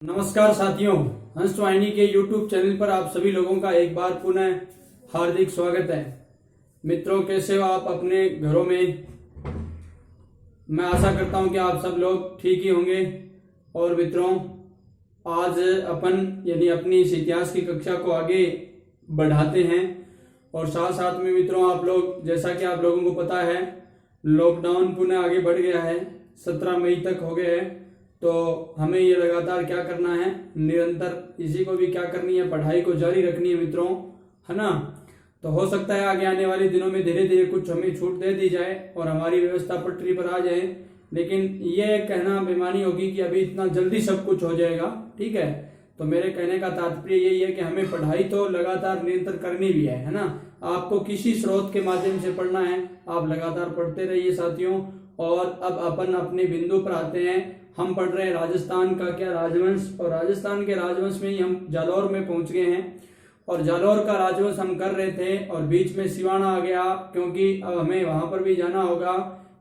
नमस्कार साथियों, हंस वाहिनी के YouTube चैनल पर आप सभी लोगों का एक बार पुनः हार्दिक स्वागत है। मित्रों, कैसे हो आप अपने घरों में? मैं आशा करता हूं कि आप सब लोग ठीक ही होंगे। और मित्रों, आज अपन यानी अपनी इस इतिहास की कक्षा को आगे बढ़ाते हैं। और साथ साथ में मित्रों, आप लोग, जैसा कि आप लोगों को पता है, लॉकडाउन पुनः आगे बढ़ गया है, 17 मई तक हो गए हैं। तो हमें ये लगातार क्या करना है, निरंतर इसी को भी क्या करनी है, पढ़ाई को जारी रखनी है मित्रों, है ना। तो हो सकता है आगे आने वाले दिनों में धीरे धीरे कुछ हमें छूट दे दी जाए और हमारी व्यवस्था पटरी पर आ जाए, लेकिन ये कहना बेमानी होगी कि अभी इतना जल्दी सब कुछ हो जाएगा। ठीक है, तो मेरे कहने का तात्पर्य यही है कि हमें पढ़ाई तो लगातार निरंतर करनी भी है ना। आपको किसी स्रोत के माध्यम से पढ़ना है, आप लगातार पढ़ते रहिए साथियों। और अब अपन अपने बिंदु पर आते हैं। हम पढ़ रहे हैं राजस्थान का क्या राजवंश, और राजस्थान के राजवंश में ही हम जालौर में पहुंच गए हैं। और जालौर का राजवंश हम कर रहे थे और बीच में सिवाना आ गया, क्योंकि अब हमें वहां पर भी जाना होगा,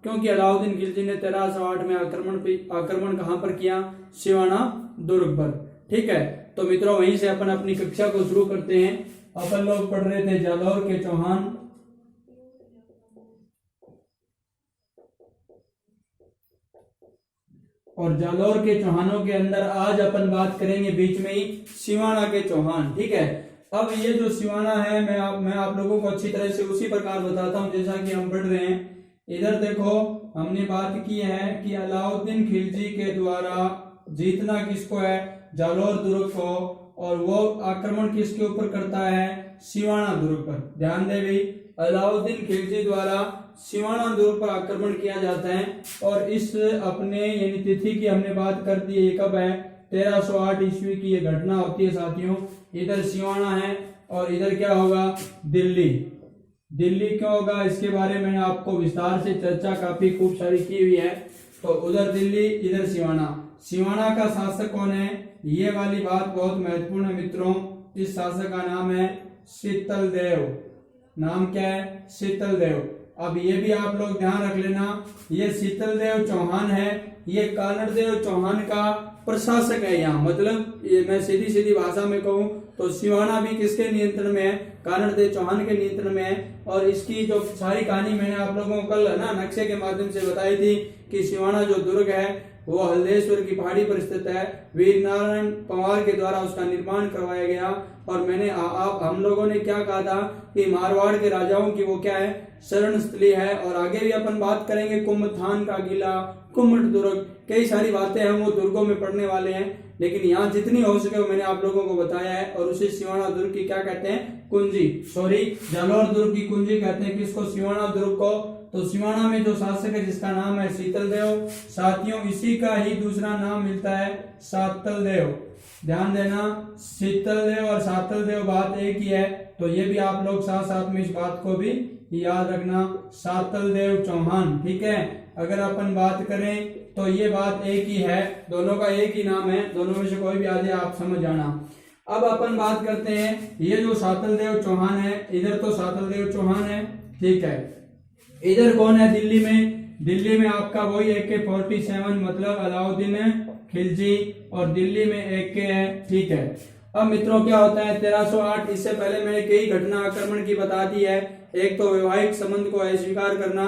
क्योंकि अलाउद्दीन खिलजी ने 1308 में आक्रमण कहां पर किया? सिवाना दुर्ग पर। ठीक है, तो मित्रों वहीं से अपन अपनी कक्षा को शुरू करते हैं। अपन लोग पढ़ रहे थे जालौर के चौहान, और जालौर के चौहानों के अंदर आज अपन बात करेंगे बीच में ही सिवाना के चौहान। ठीक है, अब ये जो सिवाना है, मैं आप लोगों को अच्छी तरह से उसी प्रकार बताता हूं जैसा कि हम पढ़ रहे हैं। इधर देखो, हमने बात की है कि अलाउद्दीन खिलजी के द्वारा जीतना किसको है? जालौर दुर्ग को। और वो आक्रमण किसके ऊपर करता है? सिवाना दुर्ग पर। ध्यान दे भाई, अलाउद्दीन खिलजी द्वारा सिवाना दुर्ग पर आक्रमण किया जाता है। और इस अपने यानी तिथि की हमने बात कर दी है, कब है? 1308 ईस्वी की ये घटना होती है साथियों। इधर सिवाना है और इधर क्या होगा? दिल्ली। दिल्ली क्यों होगा, इसके बारे में आपको विस्तार से चर्चा काफी खूब सारी की हुई है। तो उधर दिल्ली, इधर सिवाना। सिवाना का शासक कौन है? ये वाली बात बहुत महत्वपूर्ण है मित्रों। इस शासक का नाम है शीतल देव। नाम क्या है? शीतल देव। अब ये भी आप लोग ध्यान रख लेना, ये शीतल देव चौहान है, ये कानड़ देव चौहान का प्रशासक है यहाँ। मतलब ये मैं सीधी सीधी भाषा में कहूँ तो सिवाना भी किसके नियंत्रण में है? कानड़ देव चौहान के नियंत्रण में है। और इसकी जो सारी कहानी मैंने आप लोगों को कल ना नक्शे के माध्यम से बताई थी कि सिवाना जो दुर्ग है वो हल्देश्वर की पहाड़ी पर स्थित है। वीर नारायण पंवार के द्वारा उसका निर्माण करवाया गया। और मैंने हम लोगों ने क्या कहा था कि मारवाड़ के राजाओं की वो क्या है? शरण स्थली है। और आगे भी अपन बात करेंगे कुंभथान का किला, कुम्मट दुर्ग, कई सारी बातें हम वो दुर्गों में पढ़ने वाले हैं। लेकिन यहाँ जितनी हो सके वो मैंने आप लोगों को बताया है। और उसे सिवाना दुर्ग की क्या कहते हैं? कुंजी। सॉरी, जालौर दुर्ग की कुंजी कहते हैं किसको? सिवाना दुर्ग को। तो सिवाना में जो शासक है जिसका नाम है शीतल देव। साथियों, इसी का ही दूसरा नाम मिलता है सातल देव। ध्यान देना, शीतल देव और सातल देव बात एक ही है। तो ये भी आप लोग साथ साथ में इस बात को भी याद रखना, सातल देव चौहान। ठीक है, अगर अपन बात करें तो ये बात एक ही है, दोनों का एक ही नाम है, दोनों में से कोई भी आ जाए आप समझ जाना। अब अपन बात करते हैं, ये जो सातल देव चौहान है, इधर तो सातल देव चौहान है। ठीक है, इधर कौन है? दिल्ली में। दिल्ली में आपका वही AK-47 मतलब अलाउद्दीन खिलजी, और दिल्ली में AK है। ठीक है, अब मित्रों क्या होता है? 1308, इससे पहले मैंने कई घटना आक्रमण की बता दी है। एक तो वैवाहिक संबंध को अस्वीकार करना,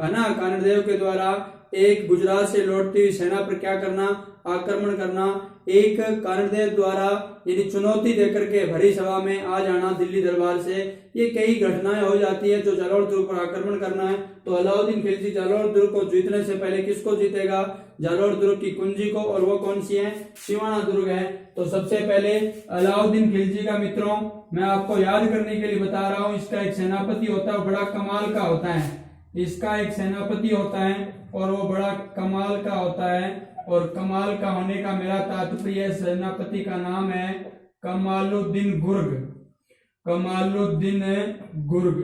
है ना, कानड़ देव के द्वारा। एक गुजरात से लौटती हुई सेना पर क्या करना? आक्रमण करना। एक कानड़ देव द्वारा यानी चुनौती देकर के भरी सभा में आ जाना दिल्ली दरबार से। ये कई घटनाएं हो जाती है जो जालौर दुर्ग पर आक्रमण करना है। तो अलाउद्दीन खिलजी जालौर दुर्ग को जीतने से पहले किसको जीतेगा? जालौर दुर्ग की कुंजी को। और वो कौन सी है? सिवाना दुर्ग है। तो सबसे पहले अलाउद्दीन खिलजी का मित्रों मैं आपको याद करने के लिए बता रहा हूँ, इसका एक सेनापति होता है, बड़ा कमाल का होता है। इसका एक सेनापति होता है और वो बड़ा कमाल का होता है। और कमाल का होने का मेरा तात्पर्य, सेनापति का नाम है कमालुद्दीन गुर्ग। कमालुद्दीन गुर्ग,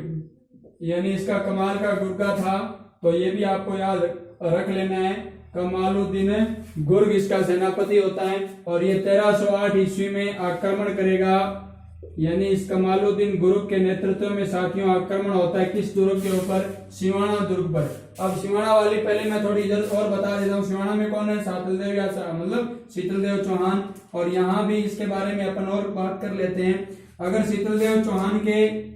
यानी इसका कमाल का गुर्गा था। तो ये भी आपको याद रख लेना है, कमालुद्दीन गुर्ग इसका सेनापति होता है। और ये 1308 ईस्वी में आक्रमण करेगा यानी इस कमालुद्दीन ग्रुप के नेतृत्व में साथियों आक्रमण होता है किस दुर्ग के ऊपर? सिवाना दुर्ग पर। अब सिवाना वाली पहले मैं थोड़ी इधर और बता देता हूँ। सिवाना में कौन है? सातलदेव या मतलब शीतलदेव चौहान। और यहाँ भी इसके बारे में अपन और बात कर लेते हैं। अगर शीतलदेव चौहान के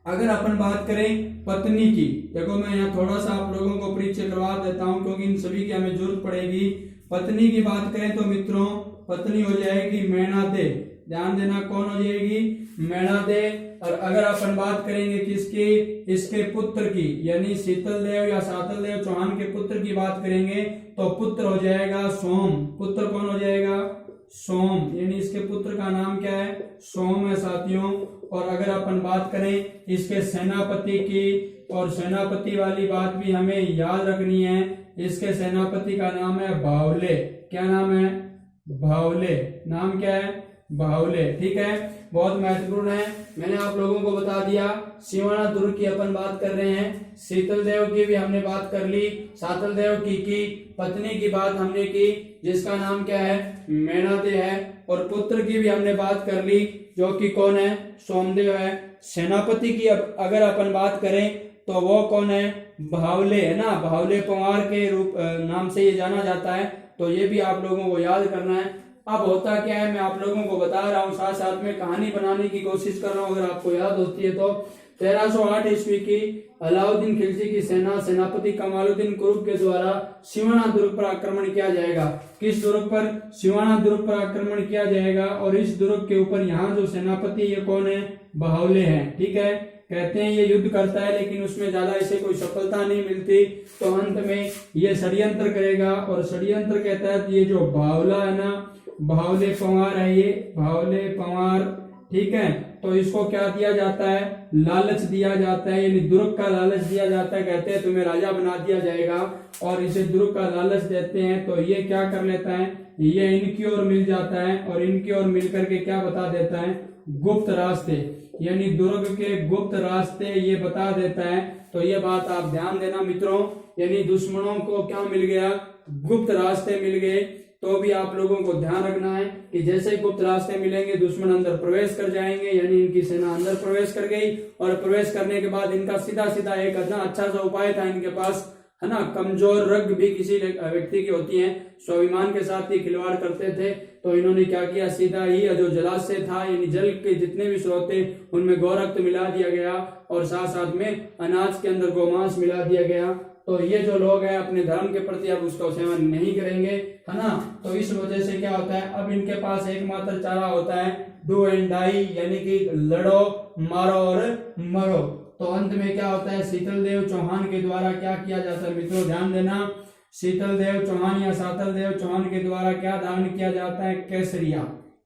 अगर अपन बात करें पत्नी की, देखो मैं यहाँ थोड़ा सा आप लोगों को परिचय करवा देता हूँ क्योंकि इन सभी की हमें जरूरत पड़ेगी। पत्नी की बात करें तो मित्रों पत्नी हो जाएगी मैनादे। ध्यान देना कौन हो जाएगी? मैनादे। और अगर अपन बात करेंगे किसकी? इसके पुत्र की, यानी शीतलदेव या सातलदेव चौहान के पुत्र की बात करेंगे तो पुत्र हो जाएगा सोम। पुत्र कौन हो जाएगा? सोम। यानी इसके पुत्र का नाम क्या है? सोम है साथियों। और अगर अपन बात करें इसके सेनापति की, और सेनापति वाली बात भी हमें याद रखनी है। इसके सेनापति का नाम है बावले। क्या नाम है? बावले। नाम क्या है? बावले। ठीक है, बहुत महत्वपूर्ण है। मैंने आप लोगों को बता दिया। सिवाना दुर्ग की अपन बात कर रहे हैं। शीतलदेव की भी हमने बात कर ली, सातलदेव की पत्नी की बात हमने की जिसका नाम क्या है? मैनादे है। और पुत्र की भी हमने बात कर ली जो कि कौन है? सोमदेव है। सेनापति की अगर अपन बात करें तो वो कौन है? बावले है ना। बावले पंवार के रूप नाम से ये जाना जाता है। तो ये भी आप लोगों को याद करना है। अब होता क्या है, मैं आप लोगों को बता रहा हूँ, साथ साथ में कहानी बनाने की कोशिश कर रहा हूँ, अगर आपको याद होती है तो। 1308 ईस्वी की अलाउद्दीन खिलजी की सेनापति कमालुद्दीन ग्रुप के द्वारा सिवाना दुर्ग पर आक्रमण किया जाएगा। किस दुर्ग पर? सिवाना दुर्ग पर आक्रमण किया जाएगा। और इस दुर्ग के ऊपर यहाँ जो सेनापति ये कौन है? बावले हैं। ठीक है, कहते हैं ये युद्ध करता है लेकिन उसमें ज्यादा इसे कोई सफलता नहीं मिलती। तो अंत में ये षड्यंत्र करेगा, और षड्यंत्र के तहत ये जो बावला है ना, बावले पंवार है, ये बावले पंवार, ठीक है, तो इसको क्या दिया जाता है? लालच दिया जाता है, यानी दुर्ग का लालच दिया जाता है। कहते हैं तुम्हें राजा बना दिया जाएगा, और इसे दुर्ग का लालच देते हैं। तो ये क्या कर लेता है? ये इनकी ओर मिल जाता है, और इनकी ओर मिल करके क्या बता देता है? गुप्त रास्ते, यानी दुर्ग के गुप्त रास्ते ये बता देता है। तो ये बात आप ध्यान देना मित्रों, यानी दुश्मनों को क्या मिल गया? गुप्त रास्ते मिल गए। तो भी आप लोगों को ध्यान रखना है कि जैसे गुप्त रास्ते मिलेंगे दुश्मन अंदर प्रवेश कर जाएंगे, यानी इनकी सेना अंदर प्रवेश कर गई। और प्रवेश करने के बाद इनका सीधा सीधा एक अच्छा सा उपाय था इनके पास, है ना। कमजोर रग भी किसी व्यक्ति की होती है, स्वाभिमान के साथ ही खिलवाड़ करते थे। तो इन्होंने क्या किया? सीधा ही जो जलाशय था, यानी जल के जितने भी स्रोत थे उनमें गौरक्त मिला दिया गया, और साथ साथ में अनाज के अंदर गोमांस मिला दिया गया। तो ये जो लोग हैं अपने धर्म के प्रति अब उसका सेवन नहीं करेंगे, है ना। तो इस वजह से क्या होता है? अब इनके पास एकमात्र चारा होता है डू एंड डाई, यानी कि लड़ो, मारो और मरो। तो अंत में क्या होता है? शीतलदेव चौहान के द्वारा क्या किया जाता है मित्रों? ध्यान देना, शीतलदेव चौहान या सातलदेव चौहान के द्वारा क्या धारण किया जाता है? केसरिया।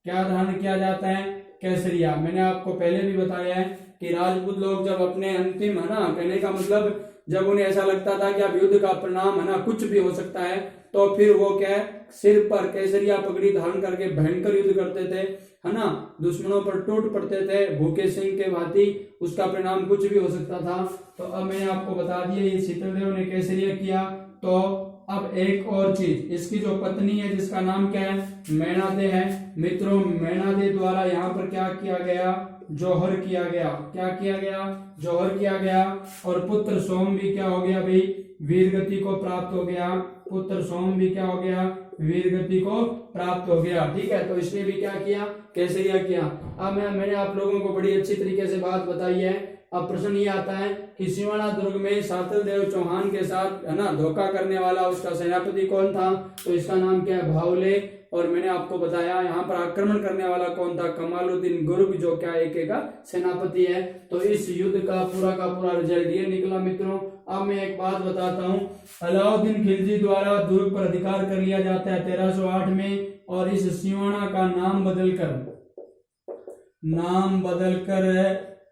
क्या धारण किया जाता है? केसरिया। मैंने आपको पहले भी बताया है कि राजपूत लोग जब अपने अंतिम, है ना, कहने का मतलब जब उन्हें ऐसा लगता था कि अब युद्ध का परिणाम, है ना, कुछ भी हो सकता है, तो फिर वो क्या है? सिर पर केसरिया पगड़ी धारण करके भयंकर युद्ध करते थे, है ना। दुश्मनों पर टूट पड़ते थे भूखे सिंह के भांति, उसका परिणाम कुछ भी हो सकता था। तो अब मैंने आपको बता दिया ये शीतलदेव ने केसरिया किया। तो अब एक और चीज, इसकी जो पत्नी है जिसका नाम क्या है? मैनादे है। मित्रों मैनादे द्वारा यहाँ पर क्या किया गया? जौहर किया गया। क्या किया गया? जौहर किया गया। और पुत्र सोम भी क्या हो गया भाई? वीरगति को प्राप्त हो गया। पुत्र सोम भी क्या हो गया? वीरगति को प्राप्त हो गया। ठीक है, तो इसने भी क्या किया? केसरिया किया। अब मैंने आप लोगों को बड़ी अच्छी तरीके से बात बताई है। अब प्रश्न ये आता है कि सिवाना दुर्ग में सातलदेव चौहान के साथ, है ना, धोखा करने वाला उसका सेनापति कौन था? तो इसका नाम क्या है? बावले। और मैंने आपको बताया यहाँ पर आक्रमण करने वाला कौन था? कमालुद्दीन गुर्ग, जो क्या एक का सेनापति है। तो इस युद्ध का पूरा रिजल्ट ये निकला मित्रों। अब मैं एक बात बताता हूँ, अलाउद्दीन खिलजी द्वारा दुर्ग पर अधिकार कर लिया जाता है 1308 में, और इस सिवाना का नाम बदलकर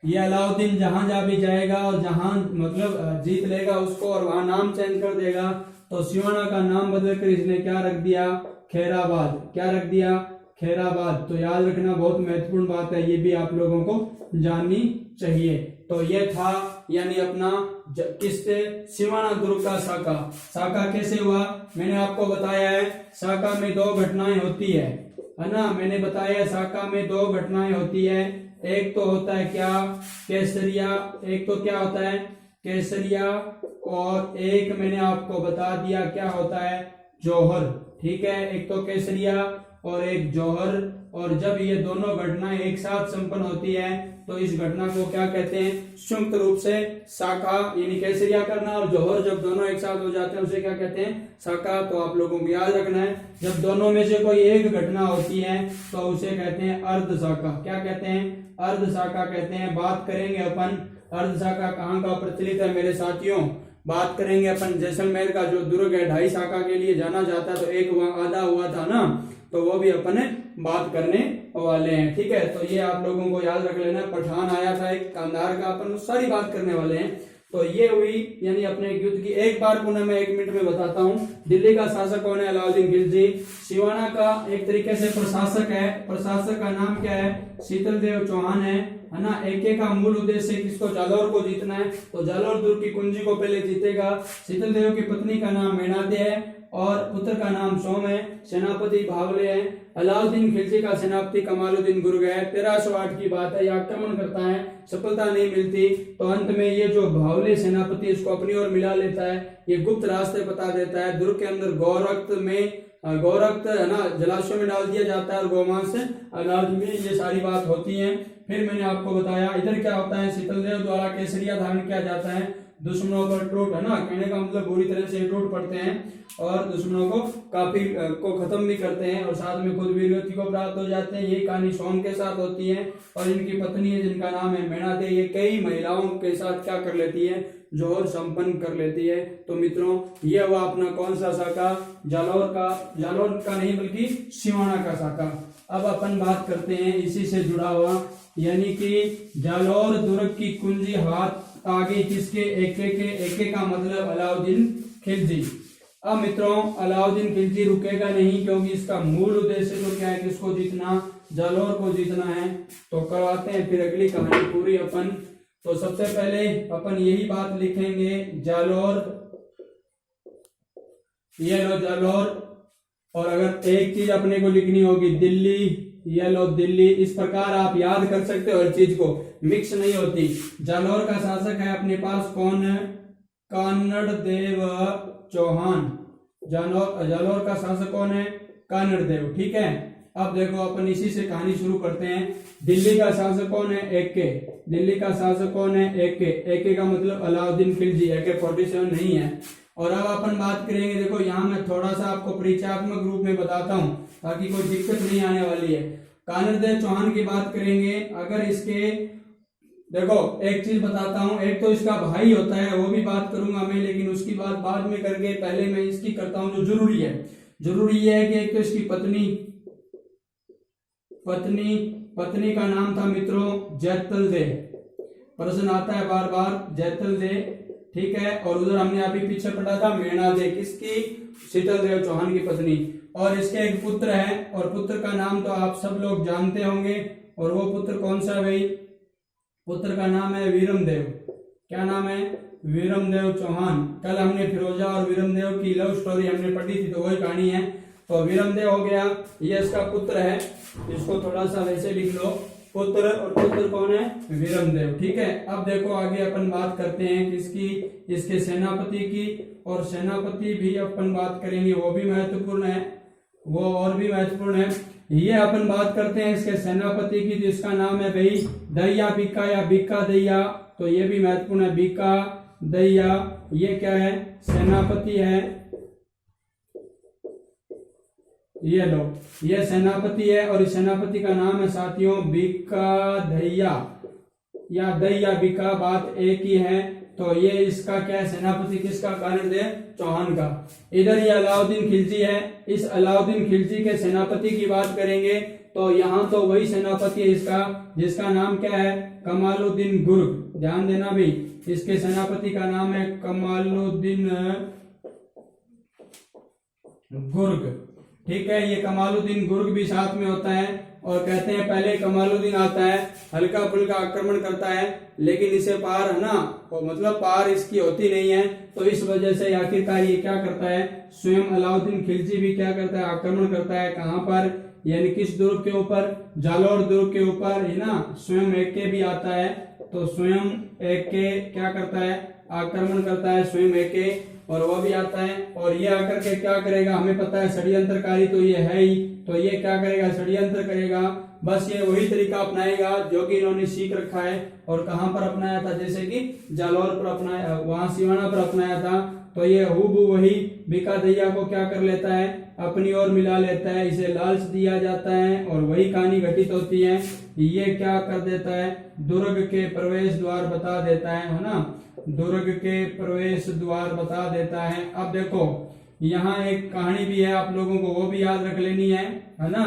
ये अलाउद्दीन जहां जा भी जाएगा और जहां मतलब जीत लेगा उसको, और वहां नाम चेंज कर देगा। तो सिवाना का नाम बदलकर इसने क्या रख दिया? खैराबाद। क्या रख दिया? खैराबाद। तो याद रखना, बहुत महत्वपूर्ण बात है, ये भी आप लोगों को जाननी चाहिए। तो ये था यानी अपना किससे? सिवाना दुर्ग का साका। साका कैसे हुआ? मैंने आपको बताया है, साका में दो घटनाएं होती है। है ना। मैंने बताया साका में दो घटनाएं होती है, एक तो होता है क्या, केसरिया, एक तो क्या होता है केसरिया, और एक मैंने आपको बता दिया क्या होता है जौहर। ठीक है, एक तो केसरिया और एक जौहर। और जब ये दोनों घटनाएं एक साथ संपन्न होती है तो इस घटना को क्या कहते हैं, संयुक्त रूप से शाखा, यानी केसरिया करना और जौहर जब दोनों एक साथ हो जाते हैं उसे क्या कहते हैं, शाखा। तो आप लोगों को याद रखना है, जब दोनों में से कोई एक घटना होती है तो उसे कहते हैं अर्ध शाखा। क्या कहते हैं, अर्ध शाखा कहते हैं। बात करेंगे अपन अर्ध शाखा कहाँ का प्रचलित है मेरे साथियों। बात करेंगे अपन जैसलमेर का जो दुर्ग है 2.5 शाखा के लिए जाना जाता है, तो एक वहां आधा हुआ था ना, तो वो भी अपन बात करने वाले हैं। ठीक है, तो ये आप लोगों को याद रख लेना। पठान आया था एक कांधार का, अपन सारी बात करने वाले हैं। तो ये हुई यानी अपने युद्ध की। एक बार पुनः मैं 1 मिनट में बताता हूँ। दिल्ली का शासक कौन है, अलाउद्दीन खिलजी। सिवाना का एक तरीके से प्रशासक है, प्रशासक का नाम क्या है, शीतल देव चौहान है ना। एक का मूल उद्देश्य किसको, जालौर को जीतना है, तो जालौर दुर्ग की कुंजी को पहले जीतेगा। शीतल देव की पत्नी का नाम मेणादे है और पुत्र का नाम सोम है, सेनापति भावले है। अलाउद्दीन खिलजी का सेनापति कमालुद्दीन गुर्ग है। 1308 की बात है, ये आक्रमण करता है, सफलता नहीं मिलती, तो अंत में ये जो भावले सेनापति इसको अपनी ओर मिला लेता है। ये गुप्त रास्ते बता देता है। दुर्ग के अंदर गौरक्त है ना, जलाशय में डाल दिया जाता है और गोमांस अनाज में, ये सारी बात होती है। फिर मैंने आपको बताया इधर क्या होता है, शीतलदेव द्वारा केसरिया धारण किया जाता है। दुश्मनों पर टूट, है ना, कहने का मतलब बुरी तरह से टूट पड़ते हैं और दुश्मनों को काफी को खत्म भी करते हैं और साथ में खुद वीरगति को प्राप्त हो जाते हैं। ये कहानी सोम के साथ होती है और इनकी पत्नी है जिनका नाम है मेणादे, ये कई महिलाओं के साथ क्या कर लेती है, जौहर संपन्न कर लेती है। तो मित्रों ये हुआ अपना कौन सा शाखा, जालौर का नहीं बल्कि सिवाना का शाखा। अब अपन बात करते हैं इसी से जुड़ा हुआ, यानी कि जालौर दुर्ग की कुंजी हाथ आगे किसके, एके का मतलब अलाउद्दीन खिलजी। अब मित्रों अलाउद्दीन खिलजी रुकेगा नहीं, क्योंकि इसका मूल उद्देश्य तो क्या है, किसको जीतना, जालौर को जीतना है। तो करवाते हैं फिर अगली कहानी पूरी अपन। तो सबसे पहले अपन यही बात लिखेंगे, जालौर, ये लो जालौर, और अगर एक चीज अपने को लिखनी होगी दिल्ली, ये लो दिल्ली। इस प्रकार आप याद कर सकते हो, हर चीज को मिक्स नहीं होती। जालौर का शासक है अपने पास कौन है, कानड़ देव चौहान। जालौर का शासक कौन है, कानड़ देव। ठीक है, अब देखो अपन इसी से कहानी शुरू करते हैं। दिल्ली का शासक कौन है, एके। दिल्ली का शासक कौन है, एके का मतलब अलाउद्दीन खिलजी, AK-47 नहीं है। और अब अपन बात करेंगे, देखो यहाँ मैं थोड़ा सा आपको परिचयात्मक रूप में बताता हूँ ताकि कोई दिक्कत नहीं आने वाली है। कानड़ देव चौहान की बात करेंगे, अगर इसके देखो एक चीज बताता हूँ, एक तो इसका भाई होता है, वो भी बात करूंगा मैं, लेकिन उसकी बात बाद में करके पहले मैं इसकी करता हूँ जो जरूरी है। जरूरी ये है कि एक तो इसकी पत्नी का नाम था मित्रों जैतल दे। प्रश्न आता है बार बार, जैतल दे। ठीक है, और उधर हमने अभी पीछे पढ़ा था मेणादे, किसकी, शीतल देव चौहान की पत्नी। और इसके एक पुत्र है और पुत्र का नाम तो आप सब लोग जानते होंगे, और वो पुत्र कौन सा भाई, पुत्र का नाम है वीरमदेव। क्या नाम है, वीरमदेव चौहान। कल हमने फिरोजा और वीरमदेव की लव स्टोरी हमने पढ़ी थी, तो वही कहानी है। तो वीरमदेव हो गया, ये इसका पुत्र है, इसको थोड़ा सा वैसे लिख लो, पुत्र, और पुत्र कौन है, वीरमदेव। ठीक है, अब देखो आगे अपन बात करते हैं किसकी, इसके सेनापति की, और सेनापति भी अपन बात करेंगे, वो भी महत्वपूर्ण है, वो और भी महत्वपूर्ण है। ये अपन बात करते हैं इसके सेनापति की, जिसका नाम है भाई दैया बिक्का या बिक्का दैया। तो ये भी महत्वपूर्ण है, बिक्का दैया। ये क्या है, सेनापति है, ये लो, ये सेनापति है और इस सेनापति का नाम है साथियों बिक्का दैया या दैया बिक्का, बात एक ही है। तो ये इसका क्या है, सेनापति किसका, कानड़ देव चौहान का। इधर ये अलाउद्दीन खिलजी है, इस अलाउद्दीन खिलजी के सेनापति की बात करेंगे तो यहाँ तो वही सेनापति है इसका, जिसका नाम क्या है, कमालुद्दीन गुर्ग। ध्यान देना भी, इसके सेनापति का नाम है कमालुद्दीन गुर्ग। ठीक है, ये कमालुद्दीन गुर्ग भी साथ में होता है। और कहते हैं पहले कमालुद्दीन आता है, हल्का फुल्का आक्रमण करता है, लेकिन इसे पार, है ना, मतलब पार इसकी होती नहीं है। तो इस वजह से आखिरकार ये क्या करता है, स्वयं अलाउद्दीन खिलजी भी क्या करता है, आक्रमण करता है। कहां पर, यानी किस दुर्ग के ऊपर, जालोर दुर्ग के ऊपर, है ना। स्वयं एके भी आता है, तो स्वयं एके क्या करता है, आक्रमण करता है स्वयं एके, और वह भी आता है। और ये आकर के क्या करेगा, हमें पता है षड्यंत्रकारी तो ये है ही, तो ये क्या करेगा, षड्यंत्र करेगा। बस ये वही तरीका अपनाएगा जो कि इन्होंने सीख रखा है। और कहां पर अपनाया था, जैसे कि जालौर पर अपनाया, वहां सिवाना पर अपनाया था। तो ये हूबहू वही बीका दैया को क्या कर लेता है, अपनी ओर मिला लेता है, इसे लालच दिया जाता है और वही कहानी घटित होती है। ये क्या कर देता है, दुर्ग के प्रवेश द्वार बता देता है ना, दुर्ग के प्रवेश द्वार बता देता है। अब देखो यहाँ एक कहानी भी है, आप लोगों को वो भी याद रख लेनी है ना।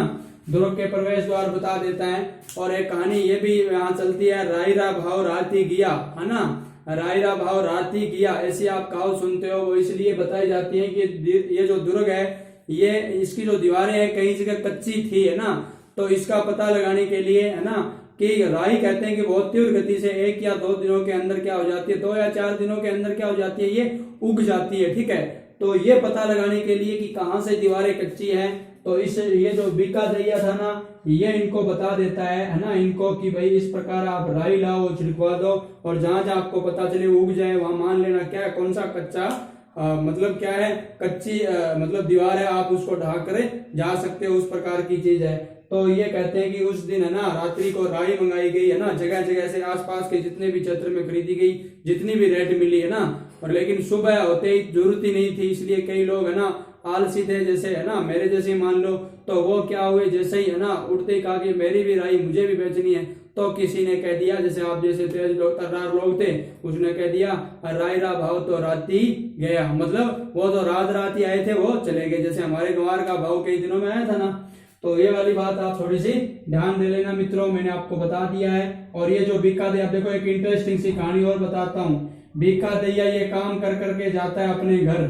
दुर्ग के प्रवेश द्वार बता देता है। और एक कहानी ये भी यहाँ चलती है, रायरा भाव राती गिया, है ना, रायरा भाव राती गिया, ऐसी आप कहावत सुनते हो। वो इसलिए बताई जाती है कि ये जो दुर्ग है, ये इसकी जो दीवारें हैं कई जगह कच्ची थी, है ना। तो इसका पता लगाने के लिए, है ना, कि राई कहते हैं कि बहुत तीव्र गति से 1 या 2 दिनों के अंदर क्या हो जाती है, 2 या 4 दिनों के अंदर क्या हो जाती है, ये उग जाती है। ठीक है, तो ये पता लगाने के लिए कि कहाँ से दीवारें कच्ची हैं, तो इस ये जो बीका दैया था ना, ये इनको बता देता है ना, इनको कि भाई इस प्रकार आप राई लाओ, छिड़कवा दो, और जहां जहां आपको पता चले उग जाए वहां मान लेना क्या है, कौन सा कच्चा मतलब क्या है, कच्ची मतलब दीवार है, आप उसको ढाक कर जा सकते हो, उस प्रकार की चीज है। तो ये कहते हैं कि उस दिन, है ना, रात्रि को राई मंगाई गई, है ना, जगह जगह से आसपास के जितने भी क्षेत्र में खरीदी गई, जितनी भी रेट मिली, है ना। और लेकिन सुबह होते ही जरूरत ही नहीं थी, इसलिए कई लोग, है ना, आलसी थे, जैसे, है ना, मेरे जैसे मान लो, तो वो क्या हुए, जैसे ही, है ना, उठते ही कहा कि मेरी भी राई मुझे भी बेचनी है। तो किसी ने कह दिया, जैसे आप जैसे तेज लोग, तर्रार लोग थे, उसने कह दिया रायरा भाव तो राती गया, मतलब वो तो रात रात ही आए थे, वो चले गए, जैसे हमारे ग्वार का भाव कई दिनों में आया था ना। तो ये वाली बात आप थोड़ी सी ध्यान दे लेना मित्रों, मैंने आपको बता दिया है। और ये जो बीका दैया, देखो एक इंटरेस्टिंग सी कहानी और बताता हूँ। बीका दैया ये काम कर करके जाता है अपने घर,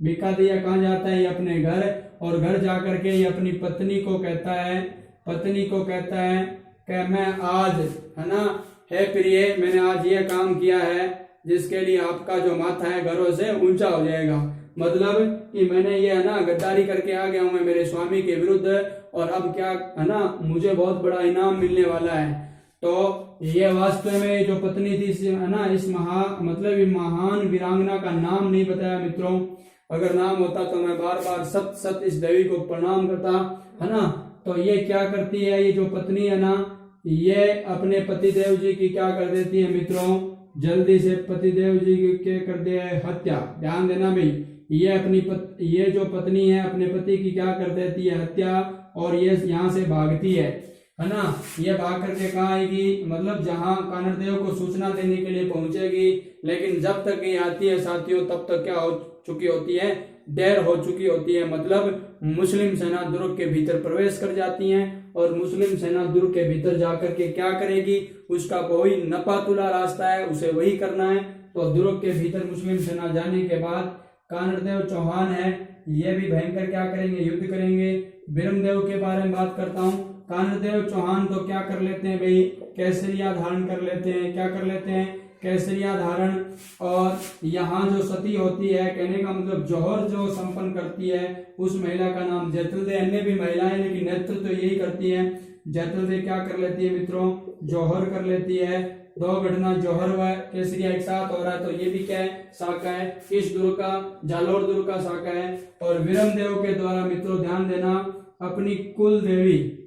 बीका दैया कहाँ जाता है, ये अपने घर, और घर जाकर के ये अपनी पत्नी को कहता है, पत्नी को कहता है कि मैं आज, है ना, हे प्रिय, मैंने आज ये काम किया है जिसके लिए आपका जो माथा है गर्व से ऊंचा हो जाएगा। मतलब कि मैंने ये, है ना, गद्दारी करके आ गया हूं मैं मेरे स्वामी के विरुद्ध, और अब क्या, है ना, मुझे बहुत बड़ा इनाम मिलने वाला है। तो ये वास्तव में जो पत्नी थी, है ना, इस मतलब महान वीरांगना का नाम नहीं बताया मित्रों, अगर नाम होता तो मैं बार बार सत सत इस देवी को प्रणाम करता, है ना। तो ये क्या करती है, ये जो पत्नी है ना, ये अपने पतिदेव जी की क्या कर देती है मित्रों, जल्दी से पतिदेव जी की कर दे हत्या। ध्यान देना भाई, ये जो पत्नी है अपने पति की क्या कर देती है, हत्या, और ये यहाँ से भागती है ना। ये भाग करके कहाँ आएगी, मतलब जहां कानरदेव को सूचना देने के लिए पहुंचेगी, लेकिन जब तक ये आती है साथियों, तब तक क्या हो चुकी होती है, देर हो चुकी होती है। मतलब मुस्लिम सेना दुर्ग के भीतर प्रवेश कर जाती है, और मुस्लिम सेना दुर्ग के भीतर जाकर के क्या करेगी, उसका कोई नपा तुला रास्ता है, उसे वही करना है। तो दुर्ग के भीतर मुस्लिम सेना जाने के बाद कानरदेव चौहान है, ये भी भयंकर क्या करेंगे, युद्ध करेंगे। बिरमदेव के बारे में बात करता हूँ। कानरदेव चौहान तो क्या कर लेते हैं भाई, केसरिया धारण कर लेते हैं, क्या कर लेते हैं, केसरिया धारण। और यहाँ जो सती होती है, कहने का मतलब जौहर जो संपन्न करती है, उस महिला का नाम जैतुल दे। अन्य भी महिलाएं, लेकिन नेतृत्व तो यही करती है। जैतुल दे क्या कर लेती है मित्रों, जौहर कर लेती है। दो घटना जौहर व केसरिया एक साथ हो रहा है, तो ये भी क्या है, शाखा है, किस दुर्ग का, जालोर दुर्ग का शाखा है। और विरमदेव के द्वारा मित्रों ध्यान देना, अपनी कुल देवी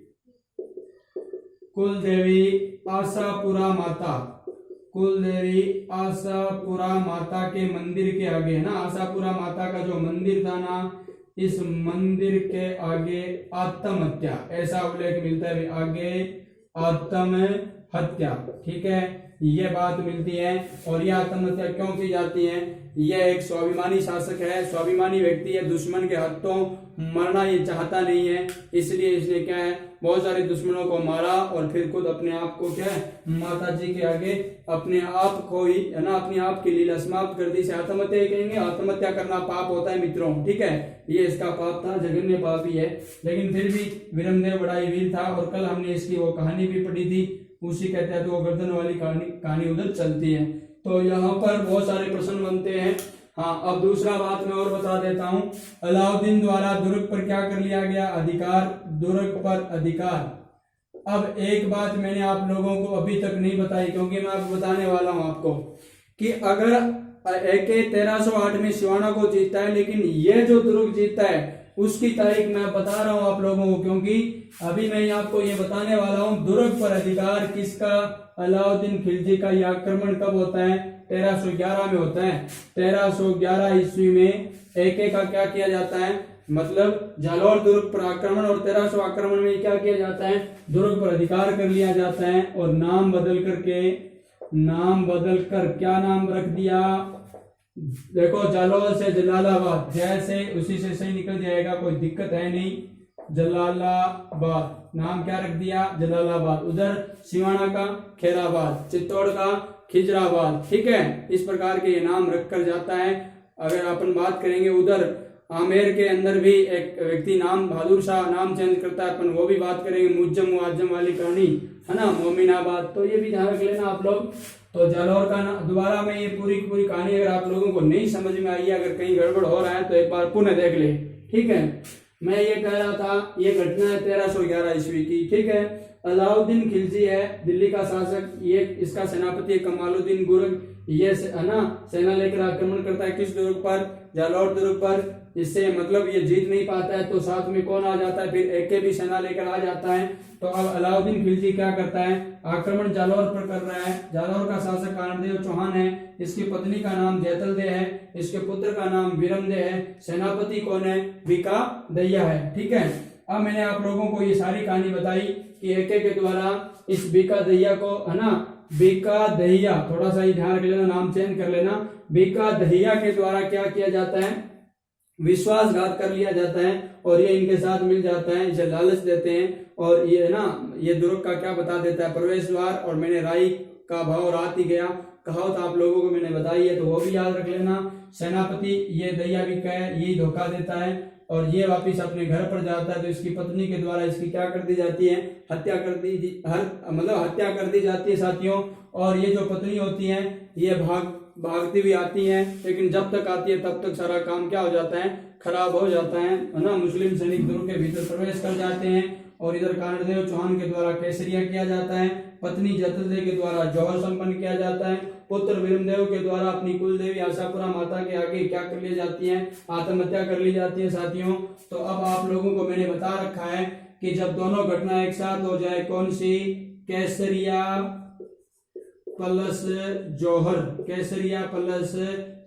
आशापुरा माता, कुल देवी आशापुरा माता के मंदिर के आगे, है ना, आशापुरा माता का जो मंदिर था ना, इस मंदिर के आगे आत्महत्या, ऐसा उल्लेख मिलता है, आगे आत्महत्या। ठीक है, ये बात मिलती है। और यह आत्महत्या क्यों की जाती है, यह एक स्वाभिमानी शासक है, स्वाभिमानी व्यक्ति है, दुश्मन के हाथों मरना ये चाहता नहीं है, इसलिए इसने क्या है, बहुत सारे दुश्मनों को मारा, और फिर खुद अपने आप को क्या है, माता जी के आगे अपने आप को ही, है ना, अपने आप की लीला समाप्त कर दी। इसे आत्महत्या कहेंगे। आत्महत्या करना पाप होता है मित्रों, ठीक है, ये इसका पाप था, जघन्य पाप ही है। लेकिन फिर भी विरमदेव बड़ा ही वीर था, और कल हमने इसकी वो कहानी भी पढ़ी थी, उसी कहते हैं तो वो गर्दन वाली कहानी उधर चलती है। तो यहाँ पर बहुत सारे प्रश्न बनते हैं। हाँ, अब दूसरा बात मैं और बता देता हूँ। अलाउद्दीन द्वारा दुर्ग पर क्या कर लिया गया, अधिकार दुर्ग पर अधिकार। अब एक बात मैंने आप लोगों को अभी तक नहीं बताई, क्योंकि मैं अब बताने वाला हूं आपको कि अगर AK 1308 में सिवाना को जीतता है, लेकिन ये जो दुर्ग जीतता है उसकी तारीख मैं बता रहा हूं आप लोगों को, क्योंकि अभी मैं आपको ये बताने वाला हूं दुर्ग पर अधिकार किसका, अलाउद्दीन खिलजी का। यह आक्रमण कब होता है? 1311 में होता है। 1311 ईस्वी में AK का क्या किया जाता है, मतलब जालौर दुर्ग पर आक्रमण, और 1300 आक्रमण में क्या किया जाता है, दुर्ग पर अधिकार कर लिया जाता है। और नाम बदल कर क्या नाम रख दिया, देखो जालौर से जलालाबाद, जैसे उसी से सही निकल जाएगा, कोई दिक्कत है नहीं। जलालाबाद नाम क्या रख दिया, जलालाबाद। उधर सिवाना का खैराबाद, चित्तौड़ का खिजराबाद, ठीक है। इस प्रकार के ये नाम रखकर जाता है। अगर अपन बात करेंगे उधर आमेर के अंदर भी एक व्यक्ति नाम बहादुर शाह नाम चेंज करता है, अपन वो भी बात करेंगे। मुज्जम मुआज्जम वाली कहानी है ना, मोमिनाबाद, तो ये भी ध्यान रख लेना आप लोग। तो जालौर का दोबारा में ये पूरी की पूरी कहानी अगर आप लोगों को नहीं समझ में आई है, अगर कहीं गड़बड़ हो रहा है तो एक बार पुनः देख ले, ठीक है। मैं ये कह रहा था ये घटना है 1311 ईस्वी की, ठीक है। अलाउद्दीन खिलजी है दिल्ली का शासक, ये इसका सेनापति है कमालुद्दीन गुर्ग, ये है ना सेना लेकर आक्रमण करता है किस दुर्ग पर, जालौर दुर्ग पर। इससे मतलब ये जीत नहीं पाता है, तो साथ में कौन आ जाता है, फिर AK भी सेना लेकर आ जाता है। तो अब अलाउद्दीन खिलजी क्या करता है, आक्रमण जालौर पर कर रहा है। जालौर का शासक कानड़देव चौहान है, इसकी पत्नी का नाम जैतलदेव है, इसके पुत्र का नाम वीरमदेव है, सेनापति कौन है, बीका दहिया है, ठीक है। अब मैंने आप लोगों को ये सारी कहानी बताई कि AK के द्वारा इस बीका दहिया को, है ना, बीका दहिया, थोड़ा सा ही ध्यान रख लेना, नाम चेंज कर लेना। बीका दहिया के द्वारा क्या किया जाता है, विश्वासघात कर लिया जाता है, और ये इनके साथ मिल जाता है, इसे लालच देते हैं, और ये ना ये दुर्ग का क्या बता देता है, प्रवेश द्वार। और मैंने राई का भाव रात ही गया कहावत आप लोगों को मैंने बताई है, तो वो भी याद रख लेना। सेनापति ये दहिया भी का यही धोखा देता है, और ये वापिस अपने घर पर जाता है। तो इसकी पत्नी के द्वारा इसकी क्या कर दी जाती है, हत्या कर दी जाती है साथियों। और ये जो पत्नी होती है ये भागती भी आती हैं, लेकिन जब तक आती है तब तक सारा काम क्या हो जाता है, खराब हो जाता है ना। मुस्लिम सैनिक दुर्ग के भीतर प्रवेश कर जाते हैं, और इधर कानड़देव चौहान के द्वारा केसरिया किया जाता है, पत्नी जैतलदेव के द्वारा जौहर संपन्न किया जाता है, पुत्र वीरमदेव के द्वारा अपनी कुल देवी आशापुरा माता के आगे क्या कर ली जाती है, आत्महत्या कर ली जाती है साथियों। तो अब आप लोगों को मैंने बता रखा है कि जब दोनों घटना एक साथ हो जाए, कौन सी, केसरिया प्लस जौहर, केसरिया प्लस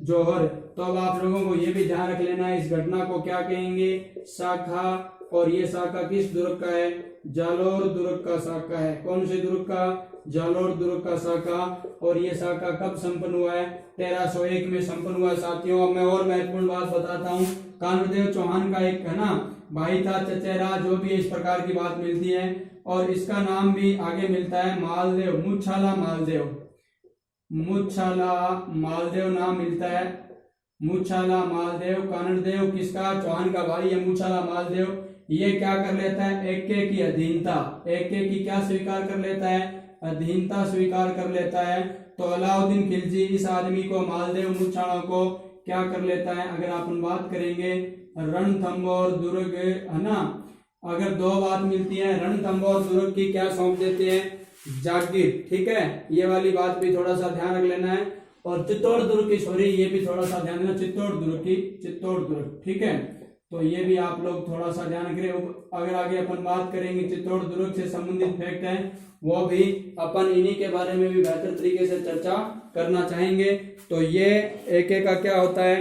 जौहर, तो अब आप लोगों को ये भी ध्यान रख लेना है इस घटना को क्या कहेंगे, शाखा। और ये शाखा किस दुर्ग का है, जालौर दुर्ग का शाखा है। कौन से दुर्ग का, जालौर दुर्ग का शाखा। और ये शाखा कब संपन्न हुआ है, 1301 में संपन्न हुआ है साथियों। अब मैं और महत्वपूर्ण बात बताता हूँ, कानड़देव चौहान का एक है ना भाई था चचेरा, जो भी इस प्रकार की बात मिलती है, और इसका नाम भी आगे मिलता है मालदेव, मुच्छाला मालदेव नाम मिलता है, मुच्छाला मालदेव। कानड़देव किसका, चौहान का भाई है मुच्छाला मालदेव। ये क्या कर लेता है, AK की अधीनता, AK की क्या स्वीकार कर लेता है, अधीनता स्वीकार कर लेता है। तो अलाउद्दीन खिलजी इस आदमी को, मालदेव मुच्छाला को क्या कर लेता है, अगर अपन बात करेंगे रणथंभौर दुर्ग, है ना, अगर दो बात मिलती है, रणथंभौर दुर्ग की क्या सौंप देते हैं, जागीर, ठीक है। ये वाली बात भी थोड़ा सा ध्यान रख लेना है। और चित्तौड़ दुर्ग की, सॉरी ये भी थोड़ा सा ध्यान देना, चित्तौड़ दुर्ग, ठीक है। तो ये भी आप लोग थोड़ा सा ध्यान रखें। अगर आगे अपन बात करेंगे चित्तौड़ दुर्ग से संबंधित फैक्ट है, वो भी अपन इन्हीं के बारे में भी बेहतर तरीके से चर्चा करना चाहेंगे। तो ये AK का क्या होता है,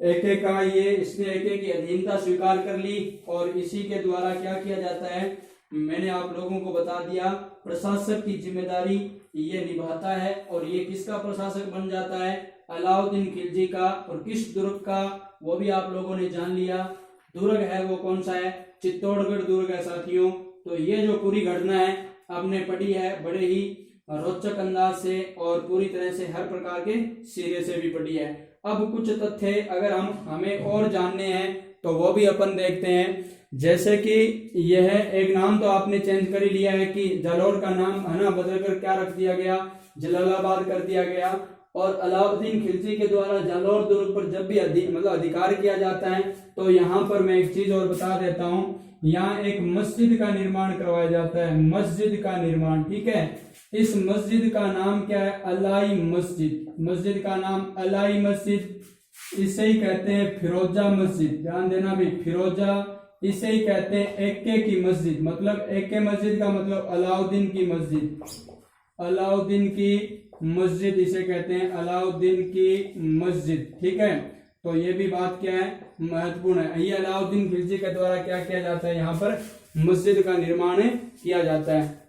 AK का ये, इसने AK की अधीनता स्वीकार कर ली, और इसी के द्वारा क्या किया जाता है, मैंने आप लोगों को बता दिया, प्रशासक की जिम्मेदारी ये निभाता है। और ये किसका प्रशासक बन जाता है, अलाउद्दीन खिलजी का। और किस दुर्ग का, वो भी आप लोगों ने जान लिया, दुर्ग है वो कौन सा है, चित्तौड़गढ़ दुर्ग है साथियों। तो ये जो पूरी घटना है आपने पढ़ी है बड़े ही रोचक अंदाज से, और पूरी तरह से हर प्रकार के सिरे से भी पढ़ी है। अब कुछ तथ्य अगर हमें और जानने हैं तो वो भी अपन देखते हैं। जैसे कि यह एक नाम तो आपने चेंज कर ही लिया है कि जालौर का नाम है ना बदलकर क्या रख दिया गया, जलालाबाद कर दिया गया। और अलाउद्दीन खिलजी के द्वारा जालौर दुर्ग पर जब भी अधिकार किया जाता है, तो यहाँ पर मैं एक चीज और बता देता हूँ यहाँ एक मस्जिद का निर्माण करवाया जाता है, मस्जिद का निर्माण, ठीक है। इस मस्जिद का नाम क्या है? अलाई मस्जिद। मस्जिद का नाम अलाई मस्जिद, इसे ही कहते हैं फिरोजा मस्जिद। ध्यान देना भी, फिरोजा, इसे ही कहते हैं एक्के की मस्जिद। मतलब एक्के मस्जिद का मतलब अलाउद्दीन की मस्जिद, अलाउद्दीन की मस्जिद इसे कहते हैं, अलाउद्दीन की मस्जिद, ठीक है। तो ये भी बात क्या है? महत्वपूर्ण है। ये अलाउद्दीन खिलजी के द्वारा क्या किया जाता है? यहाँ पर मस्जिद का निर्माण किया जाता है।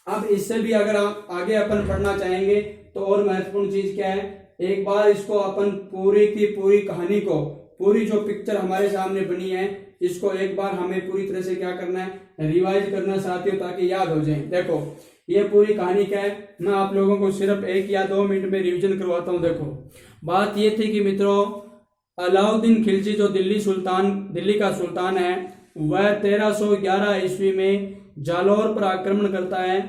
अब इससे भी अगर आप आगे अपन पढ़ना चाहेंगे तो और महत्वपूर्ण चीज क्या है? एक बार इसको अपन पूरी की पूरी कहानी को, पूरी जो पिक्चर हमारे सामने बनी है, इसको एक बार हमें पूरी तरह से क्या करना है? रिवाइज करना साथियों, ताकि याद हो जाए। देखो ये पूरी कहानी क्या है, मैं आप लोगों को सिर्फ 1 या 2 मिनट में रिवीजन करवाता हूँ। देखो बात ये थी कि मित्रों, अलाउद्दीन खिलजी जो दिल्ली का सुल्तान है, वह 1311 ईस्वी में जालौर पर आक्रमण करता है।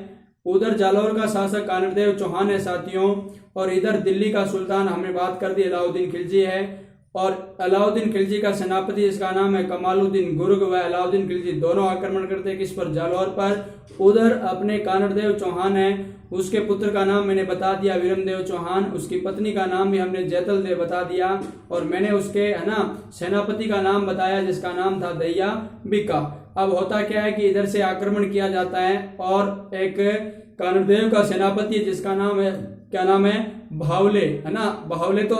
उधर जालौर का शासक कानरदेव चौहान है साथियों, और इधर दिल्ली का सुल्तान हमने बात कर दी अलाउद्दीन खिलजी है। और अलाउद्दीन खिलजी का सेनापति इसका नाम है कमालुद्दीन गुर्ग। व अलाउद्दीन खिलजी दोनों आक्रमण करते हैं किस पर? जालौर पर। उधर अपने कानरदेव चौहान है, उसके पुत्र का नाम मैंने बता दिया विरमदेव चौहान, उसकी पत्नी का नाम भी हमने जैतल देव बता दिया, और मैंने उसके है ना सेनापति का नाम बताया जिसका नाम था दैया बिका। अब होता क्या है कि इधर से आक्रमण किया जाता है, और एक कानरदेव का सेनापति जिसका नाम है, क्या नाम है? भावले, है ना। भावले तो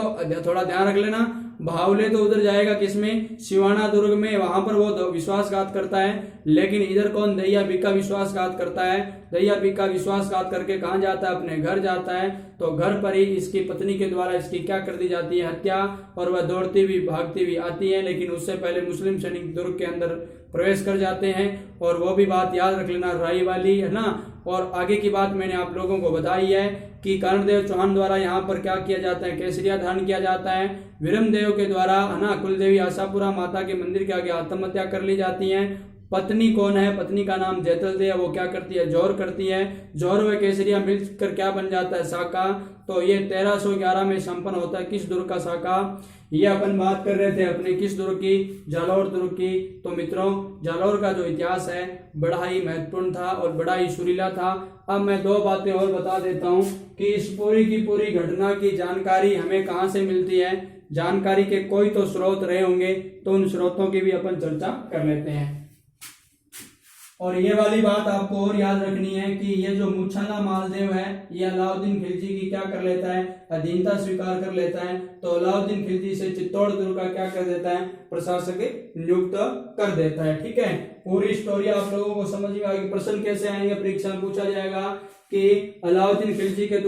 थोड़ा ध्यान रख लेना, भावले तो उधर जाएगा किसमें? सिवाना दुर्ग में, वहां पर वो विश्वासघात करता है। लेकिन इधर कौन? दैया बिका विश्वासघात करता है। दैया बिका विश्वासघात करके कहाँ जाता है? अपने घर जाता है। तो घर पर ही इसकी पत्नी के द्वारा इसकी क्या कर दी जाती है? हत्या। और वह दौड़ती हुई भागती हुई आती है, लेकिन उससे पहले मुस्लिम सैनिक दुर्ग के अंदर प्रवेश कर जाते हैं। और वो भी बात याद रख लेना, राई वाली, है ना। और आगे की बात मैंने आप लोगों को बताई है कि कानरदेव चौहान द्वारा यहाँ पर क्या किया जाता है? केसरिया धारण किया जाता है। विरमदेव के द्वारा, है ना, कुलदेवी आशापुरा माता के मंदिर के आगे आत्महत्या कर ली जाती है। पत्नी कौन है? पत्नी का नाम जैतल दे, वो क्या करती है? जौहर करती है। जौहर व केसरिया मिलकर क्या बन जाता है? साका। तो ये 1311 में संपन्न होता है किस दुर्ग का? साका। ये अपन बात कर रहे थे अपने किस दुर्ग की? जालौर दुर्ग की। तो मित्रों जालौर का जो इतिहास है बड़ा ही महत्वपूर्ण था और बड़ा ही सुरीला था। अब मैं 2 बातें और बता देता हूँ कि इस पूरी की पूरी घटना की जानकारी हमें कहाँ से मिलती है। जानकारी के कोई तो स्रोत रहे होंगे, तो उन स्रोतों की भी अपन चर्चा कर लेते हैं। और ये वाली बात आपको और याद रखनी है कि ये जो मुछन्ना मालदेव है, ये अलाउद्दीन खिलजी की क्या कर लेता है? अधीनता स्वीकार कर लेता है। तो अलाउद्दीन खिलजी से चित्तौड़ दुर्ग का क्या कर देता है? प्रशासक नियुक्त कर देता है। ठीक है, पूरी स्टोरी आप लोगों को समझ में आएगी। प्रश्न कैसे आएंगे? परीक्षा में पूछा जाएगा कि अलाउद्दीन खिलजी के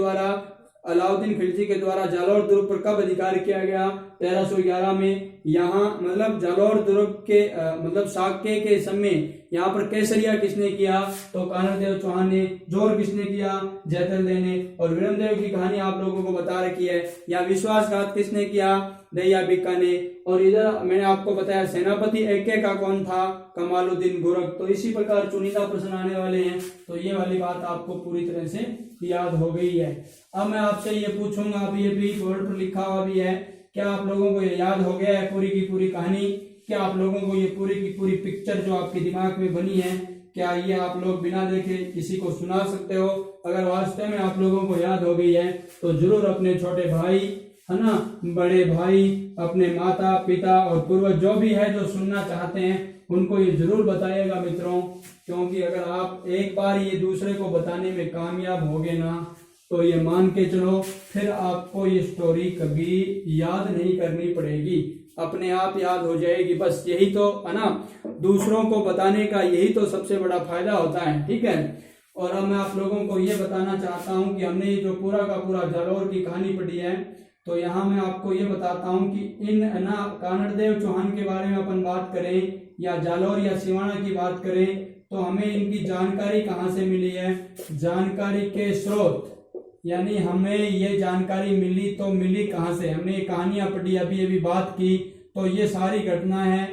द्वारा जालौर दुर्ग पर कब अधिकार किया गया? 1311 में। यहाँ मतलब जालौर दुर्ग के मतलब साक्य के समय यहाँ पर केसरिया किसने किया? तो कानरदेव चौहान ने। जोर किसने किया? जैतल देव ने। और विरमदेव की कहानी आप लोगों को बता रखी है। या विश्वासघात किसने किया? दैया बिका ने। और इधर मैंने आपको बताया सेनापति एके का कौन था? कमालुद्दीन गुरग। तो इसी प्रकार चुनिंदा प्रश्न आने वाले हैं। तो ये वाली बात आपको पूरी तरह से याद हो गई है। अब मैं आपसे ये पूछूंगा, अब ये भी बोर्ड पर लिखा हुआ भी है, क्या आप लोगों को ये याद हो गया है पूरी की पूरी कहानी? क्या आप लोगों को ये पूरी की पूरी पिक्चर जो आपके दिमाग में बनी है, क्या ये आप लोग बिना देखे किसी को सुना सकते हो? अगर वास्तव में आप लोगों को याद हो गई है तो जरूर अपने छोटे भाई, है ना, बड़े भाई, अपने माता पिता और पूर्वज जो भी है जो सुनना चाहते हैं उनको ये जरूर बताइएगा मित्रों। क्योंकि अगर आप एक बार ये दूसरे को बताने में कामयाब होगे ना, तो ये मान के चलो फिर आपको ये स्टोरी कभी याद नहीं करनी पड़ेगी, अपने आप याद हो जाएगी। बस यही तो है ना, दूसरों को बताने का यही तो सबसे बड़ा फायदा होता है। ठीक है, और अब मैं आप लोगों को ये बताना चाहता हूँ कि हमने ये जो पूरा का पूरा जालौर की कहानी पढ़ी है, तो यहाँ मैं आपको ये बताता हूँ कि इन ना कानरदेव चौहान के बारे में अपन बात करें या जालौर या सिवाना की बात करें, तो हमें इनकी जानकारी कहाँ से मिली है? जानकारी के स्रोत, यानी हमें ये जानकारी मिली तो मिली कहाँ से? हमने ये कहानियां पढ़ी, अभी बात की, तो ये सारी घटना है,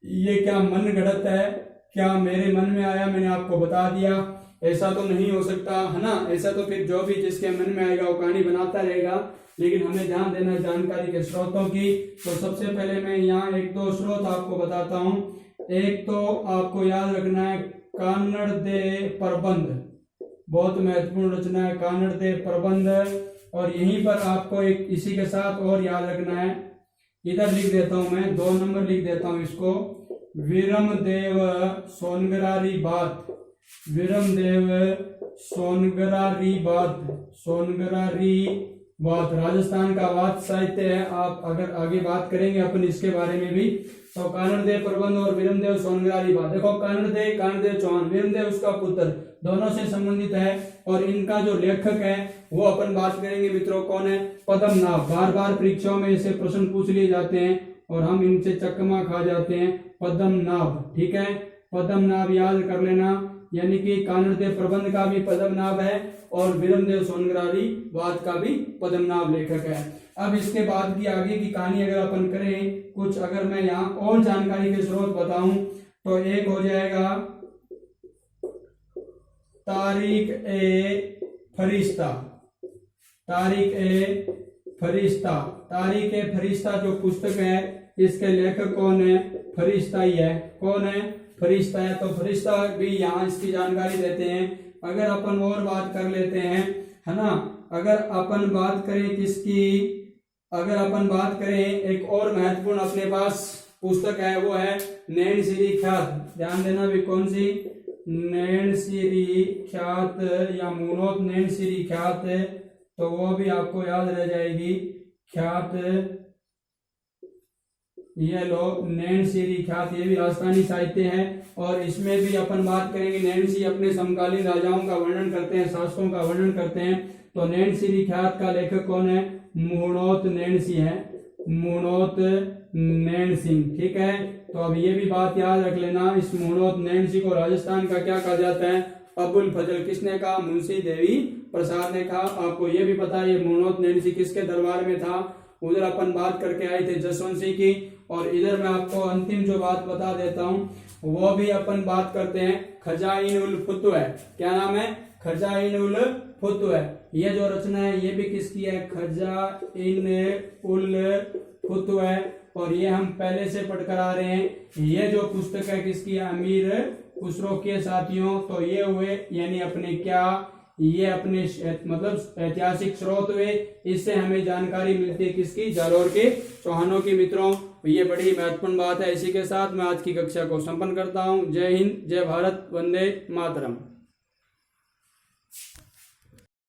ये क्या मन गढ़ंत है? क्या मेरे मन में आया मैंने आपको बता दिया? ऐसा तो नहीं हो सकता, है ना। ऐसा तो फिर जो भी जिसके मन में आएगा वो कहानी बनाता रहेगा। लेकिन हमें ध्यान देना जानकारी के स्रोतों की। तो सबसे पहले मैं यहाँ 1-2 स्रोत आपको बताता हूँ। एक तो आपको याद रखना है कानड़ दे प्रबंध, बहुत महत्वपूर्ण रचना है कानड़ दे प्रबंध। और यहीं पर आपको एक इसी के साथ और याद रखना है, इधर लिख देता हूं मैं, 2 नंबर लिख देता हूं इसको, वीरमदेव सोनगरारी बात, वीरमदेव सोनगरारी बात, सोनगरारी बात राजस्थान का वाद साहित्य है। आप अगर आगे बात करेंगे अपन इसके बारे में भी, तो कानड़देव प्रबंध और वीरमदेव सोनगरारी बात। देखो कानड़देव चौहान, वीरमदेव उसका पुत्र, दोनों से संबंधित है। और इनका जो लेखक है वो अपन बात करेंगे मित्रों, कौन है? पद्मनाभ। बार बार परीक्षाओं में ऐसे प्रश्न पूछ लिए जाते हैं और हम इनसे चकमा खा जाते हैं। पद्मनाभ, ठीक है, पद्मनाभ याद कर लेना, यानी कि कानड़देव प्रबंध का भी पद्मनाभ है और वीरमदेव सोनगरारी वाद का भी पद्मनाभ लेखक है। अब इसके बाद की आगे की कहानी अगर अपन करें कुछ, अगर मैं यहाँ और जानकारी के स्रोत बताऊं तो एक हो जाएगा तारीख ए फरिश्ता, तारीख ए फरिश्ता। तारीख ए फरिश्ता जो पुस्तक है इसके लेखक कौन है? फरिश्ता ही है। कौन है? फरिश्ता है। तो फरिश्ता भी यहाँ इसकी जानकारी देते हैं। अगर अपन और बात कर लेते हैं, है ना, अगर अपन बात करें किसकी, अगर अपन बात करें एक और महत्वपूर्ण अपने पास पुस्तक है, वो है नैन श्री ख्यात। ध्यान देना भी, कौन सी? नैन श्री ख्यात या मूनोत नैन श्री ख्यात, तो वो भी आपको याद रह जाएगी। ख्यात, ये लो नैन श्री ख्यात, ये भी राजस्थानी साहित्य है। और इसमें भी अपन बात करेंगे, नैन श्री अपने समकालीन राजाओं का वर्णन करते हैं, शासकों का वर्णन करते हैं। तो नैन श्री ख्यात का लेखक कौन है? मूणोत नैन सिंह है, मूणोत नैन सिंह, ठीक है। तो अब ये भी बात याद रख लेना, इस मूणोत नैन सिंह को राजस्थान का क्या कहा जाता है? अबुल फजल। किसने कहा? मुंशी देवी प्रसाद ने कहा। आपको ये भी पता है ये मूणोत नैन सिंह किसके दरबार में था? उधर अपन बात करके आए थे जसवंत सिंह की। और इधर मैं आपको अंतिम जो बात बता देता हूँ, वो भी अपन बात करते हैं खजाइन उल फुतुह। क्या नाम है? खजाइन उल फुतुह। ये जो रचना है ये भी किसकी है? खजाइन उल फुतुह। और ये हम पहले से पढ़कर आ रहे हैं। ये जो पुस्तक है किसकी है? अमीर खुसरो के साथियों। तो ये हुए यानी अपने क्या, ये अपने मतलब ऐतिहासिक स्रोत हुए, इससे हमें जानकारी मिलती है किसकी? जालोर के चौहानों की। मित्रों ये बड़ी महत्वपूर्ण बात है। इसी के साथ मैं आज की कक्षा को संपन्न करता हूँ। जय हिंद, जय भारत, वंदे मातरम।